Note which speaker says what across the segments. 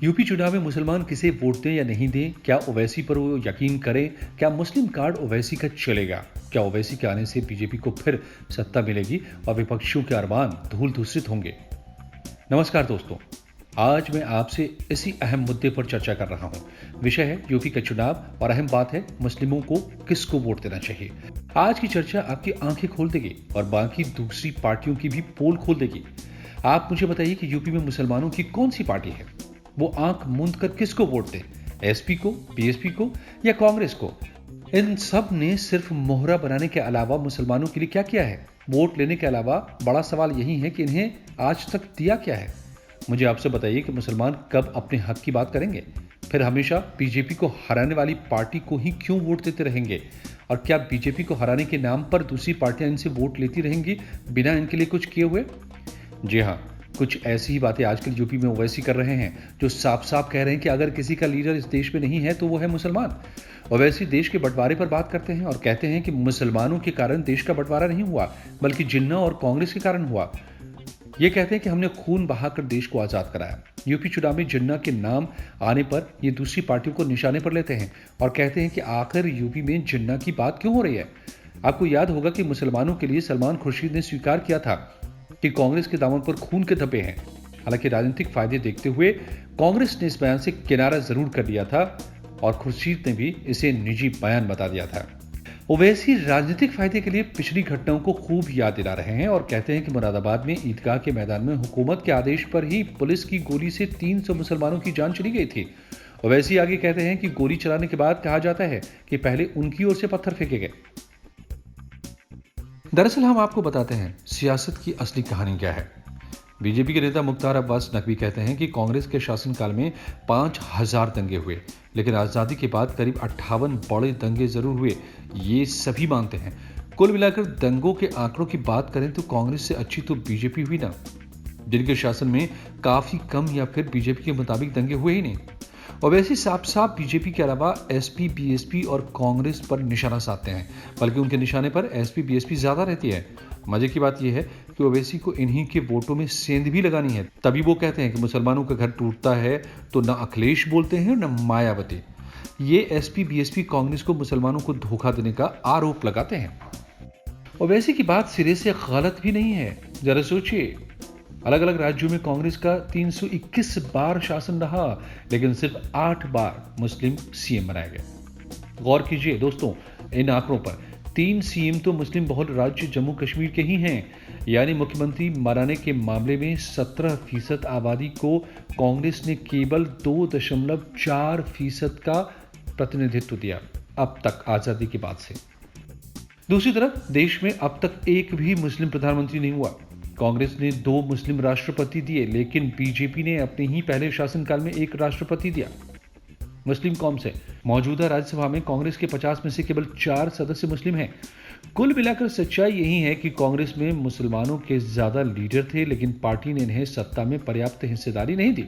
Speaker 1: UP चुनाव में मुसलमान किसे वोट दें या नहीं दें, क्या ओवैसी पर वो यकीन करें, क्या मुस्लिम कार्ड ओवैसी का चलेगा, क्या ओवैसी के आने से बीजेपी को फिर सत्ता मिलेगी और विपक्षियों के अरमान धूल धूसरित होंगे। नमस्कार दोस्तों, आज मैं आपसे इसी अहम मुद्दे पर चर्चा कर रहा हूं। विषय है यूपी का चुनाव और अहम बात है मुस्लिमों को किसको वोट देना चाहिए। आज की चर्चा आपकी आंखें खोल देगी और बाकी दूसरी पार्टियों की भी पोल खोल देगी। आप मुझे बताइए कि यूपी में मुसलमानों की कौन सी पार्टी है, वो आंख मूंद कर किसको वोट दें, एसपी को, बीएसपी को या कांग्रेस को। इन सब ने सिर्फ मोहरा बनाने के अलावा मुसलमानों के लिए क्या किया है? वोट लेने के अलावा बड़ा सवाल यही है कि इन्हें आज तक दिया क्या है। मुझे आपसे बताइए कि मुसलमान कब अपने हक की बात करेंगे? फिर हमेशा बीजेपी को हराने वाली पार्टी को ही क्यों वोट देते रहेंगे? और क्या बीजेपी को हराने के नाम पर दूसरी पार्टियां इनसे वोट लेती रहेंगी बिना इनके लिए कुछ किए हुए? जी हाँ, कुछ ऐसी ही बातें आजकल यूपी में ओवैसी कर रहे हैं, जो साफ साफ कह रहे हैं कि अगर किसी का लीडर इस देश में नहीं है तो वो है मुसलमान। ओवैसी देश के बंटवारे पर बात करते हैं और कहते हैं कि मुसलमानों के कारण देश का बंटवारा नहीं हुआ, बल्कि जिन्ना और कांग्रेस के कारण हुआ। ये कहते हैं कि हमने खून बहाकर देश को आजाद कराया। यूपी चुनाव में जिन्ना के नाम आने पर ये दूसरी पार्टियों को निशाने पर लेते हैं और कहते हैं कि आखिर यूपी में जिन्ना की बात क्यों हो रही है। आपको याद होगा कि मुसलमानों के लिए सलमान खुर्शीद ने स्वीकार किया था कि कांग्रेस के दामन पर खून के धब्बे हैं। हालांकि राजनीतिक फायदे देखते हुए कांग्रेस ने इस बयान से किनारा जरूर कर लिया था और खुर्शीद ने भी इसे निजी बयान बता दिया था। ओवैसी राजनीतिक फायदे के लिए पिछली घटनाओं को खूब याद दिला रहे हैं और कहते हैं कि मुरादाबाद में ईदगाह के मैदान में हुकूमत के आदेश पर ही पुलिस की गोली से 300 मुसलमानों की जान चली गई थी। ओवैसी आगे कहते हैं कि गोली चलाने के बाद कहा जाता है कि पहले उनकी ओर से पत्थर फेंके गए। दरअसल हम आपको बताते हैं सियासत की असली कहानी क्या है। बीजेपी के नेता मुख्तार अब्बास नकवी कहते हैं कि कांग्रेस के शासनकाल में 5000 दंगे हुए, लेकिन आजादी के बाद करीब 58 बड़े दंगे जरूर हुए, ये सभी मानते हैं। कुल मिलाकर दंगों के आंकड़ों की बात करें तो कांग्रेस से अच्छी तो बीजेपी हुई ना, जिनके शासन में काफी कम या फिर बीजेपी के मुताबिक दंगे हुए ही नहीं। ओवैसी साफ साफ बीजेपी के अलावा एसपी, बीएसपी और कांग्रेस पर निशाना साधते हैं, बल्कि उनके निशाने पर एसपी, बीएसपी ज्यादा रहती है। मजे की बात यह है कि ओवैसी को इन्हीं के वोटों में सेंध भी लगानी है, तभी वो कहते हैं कि मुसलमानों का घर टूटता है तो न अखिलेश बोलते हैं न मायावती। ये एसपी, बीएसपी कांग्रेस को मुसलमानों को धोखा देने का आरोप लगाते हैं। ओवैसी की बात सिरे से गलत भी नहीं है। जरा सोचिए, अलग अलग राज्यों में कांग्रेस का 321 बार शासन रहा, लेकिन सिर्फ 8 बार मुस्लिम सीएम बनाए गए। गौर कीजिए दोस्तों इन आंकड़ों पर, 3 सीएम तो मुस्लिम बहुल राज्य जम्मू कश्मीर के ही हैं। यानी मुख्यमंत्री बनाने के मामले में 17% आबादी को कांग्रेस ने केवल 2.4% का प्रतिनिधित्व दिया अब तक आजादी के बाद से। दूसरी तरफ देश में अब तक एक भी मुस्लिम प्रधानमंत्री नहीं हुआ। कांग्रेस ने 2 मुस्लिम राष्ट्रपति दिए, लेकिन बीजेपी ने अपने ही पहले शासनकाल में 1 राष्ट्रपति दिया मुस्लिम कौम से। मौजूदा राज्यसभा में कांग्रेस के 50 में से केवल 4 सदस्य मुस्लिम हैं। कुल मिलाकर सच्चाई यही है कि कांग्रेस में मुसलमानों के ज्यादा लीडर थे, लेकिन पार्टी ने इन्हें सत्ता में पर्याप्त हिस्सेदारी नहीं दी।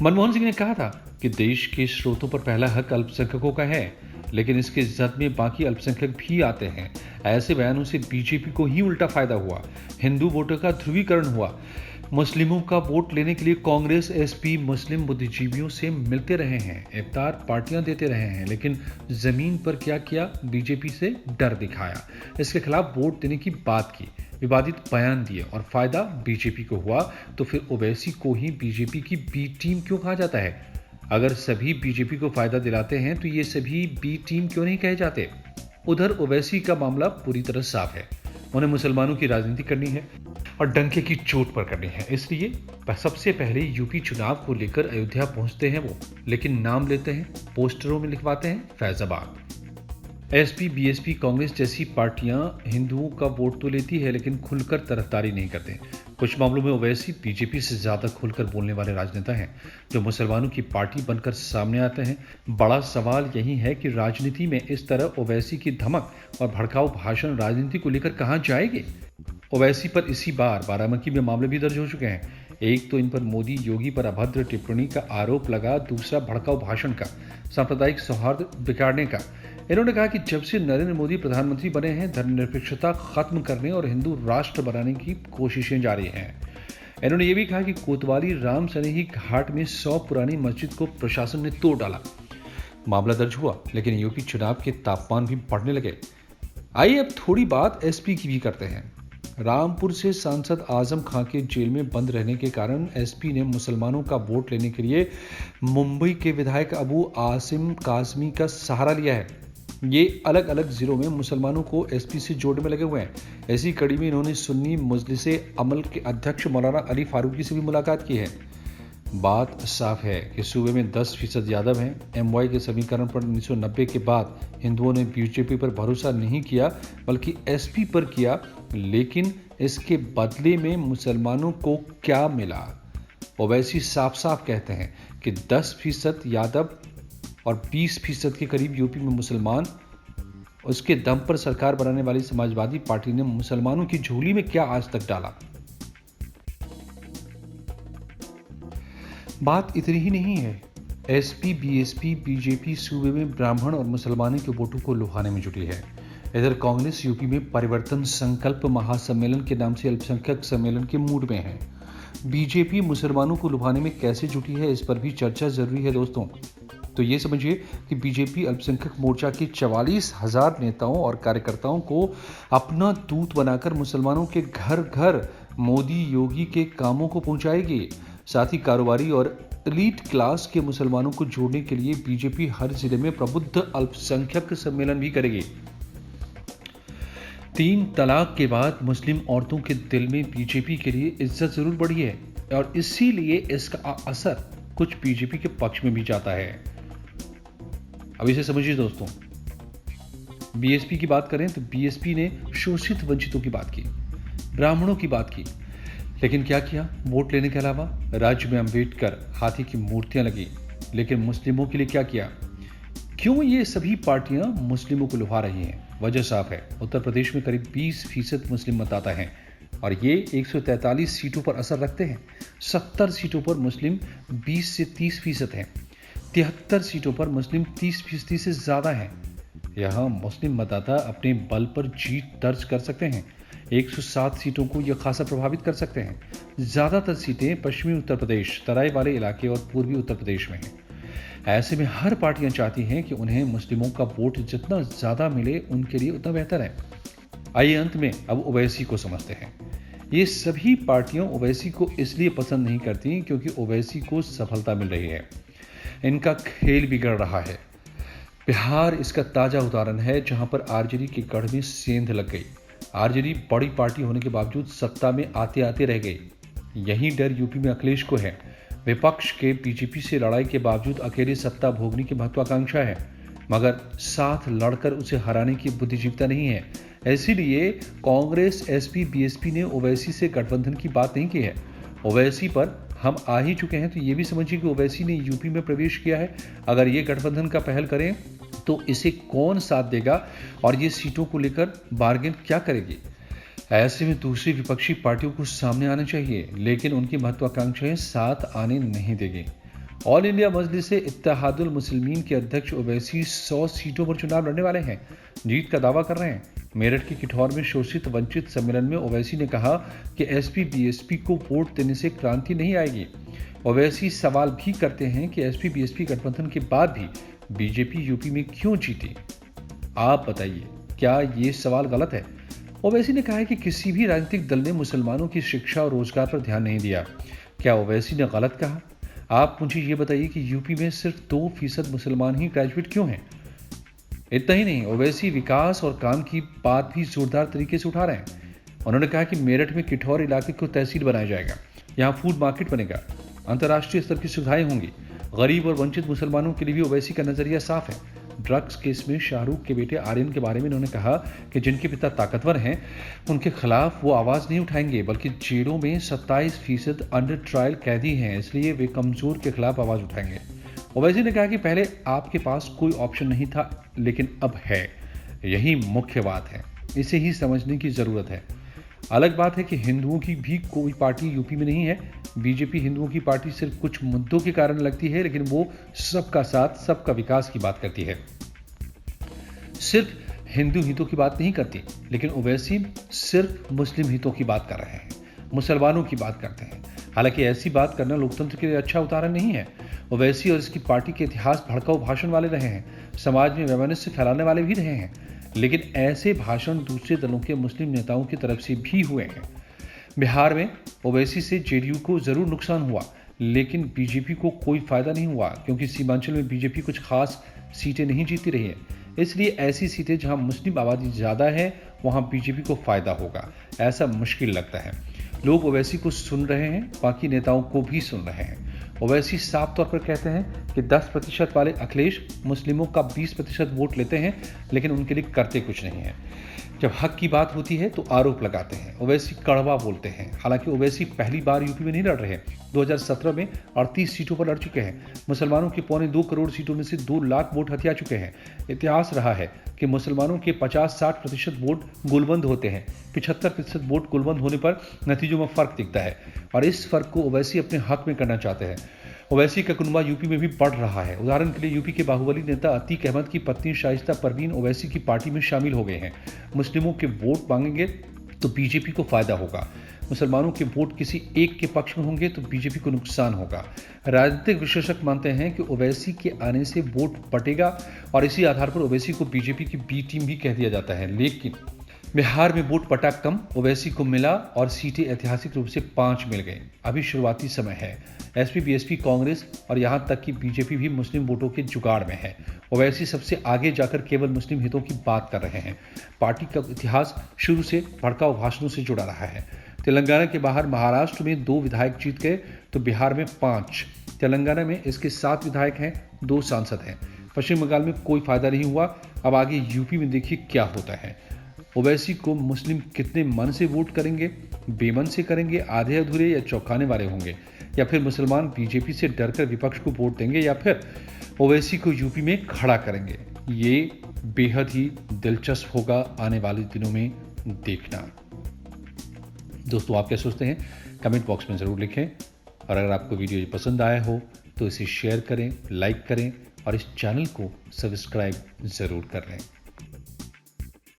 Speaker 1: मनमोहन सिंह ने कहा था कि देश के स्रोतों पर पहला हक अल्पसंख्यकों का है, लेकिन इसके जद में बाकी अल्पसंख्यक भी आते हैं। ऐसे बयानों से बीजेपी को ही उल्टा फायदा हुआ, हिंदू वोटर का ध्रुवीकरण हुआ। मुस्लिमों का वोट लेने के लिए कांग्रेस, एसपी मुस्लिम बुद्धिजीवियों से मिलते रहे हैं, इफ्तार पार्टियां देते रहे हैं, लेकिन जमीन पर क्या किया? बीजेपी से डर दिखाया, इसके खिलाफ वोट देने की बात की, विवादित बयान दिए और फायदा बीजेपी को हुआ। तो फिर ओवैसी को ही बीजेपी की बी टीम क्यों कहा जाता है? अगर सभी बीजेपी को फायदा दिलाते हैं तो ये सभी बी टीम क्यों नहीं कहे जाते? उधर ओवैसी का मामला पूरी तरह साफ है, उन्हें मुसलमानों की राजनीति करनी है और डंके की चोट पर करनी है। इसलिए सबसे पहले यूपी चुनाव को लेकर अयोध्या पहुंचते हैं वो, लेकिन नाम लेते हैं, पोस्टरों में लिखवाते हैं फैजाबाद। एसपी, बीएसपी, कांग्रेस जैसी पार्टियां हिंदुओं का वोट तो लेती है, लेकिन खुलकर तरफदारी नहीं करते। कुछ मामलों में ओवैसी बीजेपी से ज्यादा खुलकर बोलने वाले राजनेता हैं, जो मुसलमानों की पार्टी बनकर सामने आते हैं। बड़ा सवाल यही है कि राजनीति में इस तरह ओवैसी की धमक और भड़काऊ भाषण राजनीति को लेकर कहां जाएगी। ओवैसी पर इसी बार बाराबंकी में मामले भी दर्ज हो चुके हैं। एक तो इन पर मोदी योगी पर अभद्र टिप्पणी का आरोप लगा, दूसरा भड़काऊ भाषण का, सांप्रदायिक सौहार्द बिगाड़ने का। इन्होंने कहा कि जब से नरेंद्र मोदी प्रधानमंत्री बने हैं, धर्मनिरपेक्षता खत्म करने और हिंदू राष्ट्र बनाने की कोशिशें जारी हैं। इन्होंने ये भी कहा कि कोतवाली राम सनेही घाट में 100 पुरानी मस्जिद को प्रशासन ने तोड़ डाला। मामला दर्ज हुआ, लेकिन यूपी चुनाव के तापमान भी बढ़ने लगे। आइए अब थोड़ी बात एसपी की भी करते हैं। रामपुर से सांसद आजम खां के जेल में बंद रहने के कारण एसपी ने मुसलमानों का वोट लेने के लिए मुंबई के विधायक अबू आसिम काजमी का सहारा लिया है। ये अलग अलग जिलों में मुसलमानों को एसपी से जोड़ने में लगे हुए हैं। ऐसी कड़ी में इन्होंने सुन्नी मजलिसे अमल के अध्यक्ष मौलाना अली फारूकी से भी मुलाकात की है। बात साफ है कि सूबे में 10% यादव हैं। एमवाई के समीकरण पर 1990 के बाद हिंदुओं ने बीजेपी पर भरोसा नहीं किया बल्कि एसपी पर किया, लेकिन इसके बदले में मुसलमानों को क्या मिला? ओवैसी साफ साफ कहते हैं कि 10% यादव और 20% के करीब यूपी में मुसलमान, उसके दम पर सरकार बनाने वाली समाजवादी पार्टी ने मुसलमानों की झोली में क्या आज तक डाला? बात इतनी ही नहीं है। एसपी, बीएसपी, बीजेपी सूबे में ब्राह्मण और मुसलमानों के वोटों को लुभाने में जुटी है। इधर कांग्रेस यूपी में परिवर्तन संकल्प महासम्मेलन के नाम से अल्पसंख्यक सम्मेलन के मूड में है। बीजेपी मुसलमानों को लुभाने में कैसे जुटी है, इस पर भी चर्चा जरूरी है दोस्तों। तो ये समझिए कि बीजेपी अल्पसंख्यक मोर्चा के 44,000 नेताओं और कार्यकर्ताओं को अपना दूत बनाकर मुसलमानों के घर घर मोदी योगी के कामों को पहुंचाएगी। साथ ही कारोबारी और एलीट क्लास के मुसलमानों को जोड़ने के लिए बीजेपी हर जिले में प्रबुद्ध अल्पसंख्यक सम्मेलन भी करेगी। 3 तलाक के बाद मुस्लिम औरतों के दिल में बीजेपी के लिए इज्जत जरूर बढ़ी है और इसीलिए इसका असर कुछ बीजेपी के पक्ष में भी जाता है। अब इसे समझिए दोस्तों। बीएसपी की बात करें तो बीएसपी ने शोषित वंचितों की बात की, ब्राह्मणों की बात की, लेकिन क्या किया? वोट लेने के अलावा राज्य में अंबेडकर हाथी की मूर्तियां लगी, लेकिन मुस्लिमों के लिए क्या किया? क्यों ये सभी पार्टियां मुस्लिमों को लुभा रही हैं? वजह साफ है। उत्तर प्रदेश में करीब 20% मुस्लिम मतदाता हैं और ये 143 सीटों पर असर रखते हैं। 70 सीटों पर मुस्लिम 20 से 30% हैं। 73 सीटों पर मुस्लिम 30% से ज्यादा हैं। यहां मुस्लिम मतदाता अपने बल पर जीत दर्ज कर सकते हैं। 107 सीटों को यह खासा प्रभावित कर सकते हैं। ज्यादातर सीटें पश्चिमी उत्तर प्रदेश, तराई वाले इलाके और पूर्वी उत्तर प्रदेश में हैं। ऐसे में हर पार्टियां चाहती हैं कि उन्हें मुस्लिमों का वोट जितना ज्यादा मिले उनके लिए उतना बेहतर है। आइए अंत में अब ओवैसी को समझते हैं। ये सभी पार्टियां ओवैसी को इसलिए पसंद नहीं करती क्योंकि ओवैसी को सफलता मिल रही है। इनका खेल बिगड़ रहा है। बिहार इसका ताजा उदाहरण है, जहां पर आरजेडी के गढ़ में सेंध लग गई। आरजेडी बड़ी पार्टी होने के बावजूद सत्ता में आते आते रह गई। यही डर यूपी में अखिलेश को है। विपक्ष के बीजेपी से लड़ाई के बावजूद अकेले सत्ता भोगने की महत्वाकांक्षा है, मगर साथ लड़कर उसे हराने की बुद्धिजीविता नहीं है। इसीलिए कांग्रेस, एसपी, बीएसपी ने ओवैसी से गठबंधन की बात नहीं की है। ओवैसी पर हम आ ही चुके हैं तो ये भी समझिए कि ओवैसी ने यूपी में प्रवेश किया है। अगर ये गठबंधन का पहल करें तो इसे कौन साथ देगा और ये सीटों को लेकर बार्गेन क्या करेगी? ऐसे में दूसरी विपक्षी पार्टियों को सामने आना चाहिए, लेकिन उनकी महत्वाकांक्षाएं साथ आने नहीं देगी। ऑल इंडिया मजलिस इत्तेहादुल मुस्लिमीन के अध्यक्ष ओवैसी 100 सीटों पर चुनाव लड़ने वाले हैं, जीत का दावा कर रहे हैं। मेरठ के किठौर में शोषित वंचित सम्मेलन में ओवैसी ने कहा कि एसपी, बीएसपी को वोट देने से क्रांति नहीं आएगी। ओवैसी सवाल भी करते हैं कि एसपी, बीएसपी गठबंधन के बाद भी बीजेपी यूपी में क्यों जीती? आप बताइए, क्या ये सवाल गलत है? ओवैसी ने कहा है कि किसी भी राजनीतिक दल ने मुसलमानों की शिक्षा और रोजगार पर ध्यान नहीं दिया। क्या ओवैसी ने गलत कहा? आप मुझे ये बताइए कि यूपी में सिर्फ 2% मुसलमान ही ग्रेजुएट क्यों हैं? इतना ही नहीं, ओवैसी विकास और काम की बात भी जोरदार तरीके से उठा रहे हैं। उन्होंने कहा कि मेरठ में किठौर इलाके को तहसील बनाया जाएगा, यहाँ फूड मार्केट बनेगा, अंतर्राष्ट्रीय स्तर की सुविधाएं होंगी। गरीब और वंचित मुसलमानों के लिए भी ओवैसी का नजरिया साफ है। ड्रग्स केस में शाहरुख के बेटे आर्यन के बारे में उन्होंने कहा कि जिनके पिता ताकतवर हैं उनके खिलाफ वो आवाज नहीं उठाएंगे, बल्कि जेलों में 27% अंडर ट्रायल कैदी हैं, इसलिए वे कमजोर के खिलाफ आवाज उठाएंगे। ओवैसी ने कहा कि पहले आपके पास कोई ऑप्शन नहीं था, लेकिन अब है। यही मुख्य बात है, इसे ही समझने की जरूरत है। अलग बात है कि हिंदुओं की भी कोई पार्टी यूपी में नहीं है। बीजेपी हिंदुओं की पार्टी सिर्फ कुछ मुद्दों के कारण लगती है, लेकिन वो सबका साथ, सबका विकास की बात करती है। सिर्फ हिंदू हितों की बात नहीं करती, लेकिन ओवैसी सिर्फ मुस्लिम हितों की बात कर रहे हैं, मुसलमानों की बात करते हैं। हालांकि ऐसी बात करना लोकतंत्र के लिए अच्छा उदाहरण नहीं है। ओवैसी और इसकी पार्टी के इतिहास भड़काऊ भाषण वाले रहे हैं, समाज में वैमनस्य फैलाने वाले भी रहे हैं, लेकिन ऐसे भाषण दूसरे दलों के मुस्लिम नेताओं की तरफ से भी हुए हैं। बिहार में ओवैसी से जेडीयू को जरूर नुकसान हुआ, लेकिन बीजेपी को कोई फायदा नहीं हुआ, क्योंकि सीमांचल में बीजेपी कुछ खास सीटें नहीं जीती रही है। इसलिए ऐसी सीटें जहां मुस्लिम आबादी ज्यादा है वहां बीजेपी को फायदा होगा, ऐसा मुश्किल लगता है। लोग ओवैसी को सुन रहे हैं, बाकी नेताओं को भी सुन रहे हैं। ओवैसी साफ तौर पर कहते हैं कि 10% वाले अखिलेश मुस्लिमों का 20% वोट लेते हैं, लेकिन उनके लिए करते कुछ नहीं है। जब हक की बात होती है तो आरोप लगाते हैं। ओवैसी कड़वा बोलते हैं। हालांकि ओवैसी पहली बार यूपी में नहीं लड़ रहे। 2017 में 38 सीटों पर लड़ चुके हैं। मुसलमानों के 2.25 करोड़ सीटों में से 2 लाख वोट हथिया चुके हैं। इतिहास रहा है कि मुसलमानों के 50-60% वोट गुलबंद होते हैं। 75% वोट गुलबंद होने पर नतीजों में फर्क दिखता है, और इस फर्क को ओवैसी अपने हक में करना चाहते हैं। ओवैसी का कुनबा यूपी में भी बढ़ रहा है। उदाहरण के लिए यूपी के बाहुबली नेता अतीक अहमद की पत्नी शाइस्ता परवीन ओवैसी की पार्टी में शामिल हो गए हैं। मुस्लिमों के वोट मांगेंगे तो बीजेपी को फायदा होगा, मुसलमानों के वोट किसी एक के पक्ष में होंगे तो बीजेपी को नुकसान होगा। राजनीतिक विश्लेषक मानते हैं कि ओवैसी के आने से वोट बटेगा, और इसी आधार पर ओवैसी को बीजेपी की बी टीम भी कह दिया जाता है। लेकिन बिहार में वोट पटा कम ओवैसी को मिला, और सीटें ऐतिहासिक रूप से 5 मिल गई। अभी शुरुआती समय है। एसपी, बीएसपी, कांग्रेस और यहां तक कि बीजेपी भी मुस्लिम वोटों के जुगाड़ में है। ओवैसी सबसे आगे जाकर केवल मुस्लिम हितों की बात कर रहे हैं। पार्टी का इतिहास शुरू से भड़काऊ भाषणों से जुड़ा रहा है। तेलंगाना के बाहर महाराष्ट्र में 2 विधायक जीत गए तो बिहार में 5। तेलंगाना में इसके 7 विधायक हैं, 2 सांसद हैं। पश्चिम बंगाल में कोई फायदा नहीं हुआ। अब आगे यूपी में देखिए क्या होता है। ओवैसी को मुस्लिम कितने मन से वोट करेंगे, बेमन से करेंगे, आधे अधूरे या चौंकाने वाले होंगे, या फिर मुसलमान बीजेपी से डरकर विपक्ष को वोट देंगे, या फिर ओवैसी को यूपी में खड़ा करेंगे। ये बेहद ही दिलचस्प होगा आने वाले दिनों में देखना। दोस्तों, आप क्या सोचते हैं कमेंट बॉक्स में जरूर लिखें, और अगर आपको वीडियो पसंद आया हो तो इसे शेयर करें, लाइक करें और इस चैनल को सब्सक्राइब जरूर कर लें।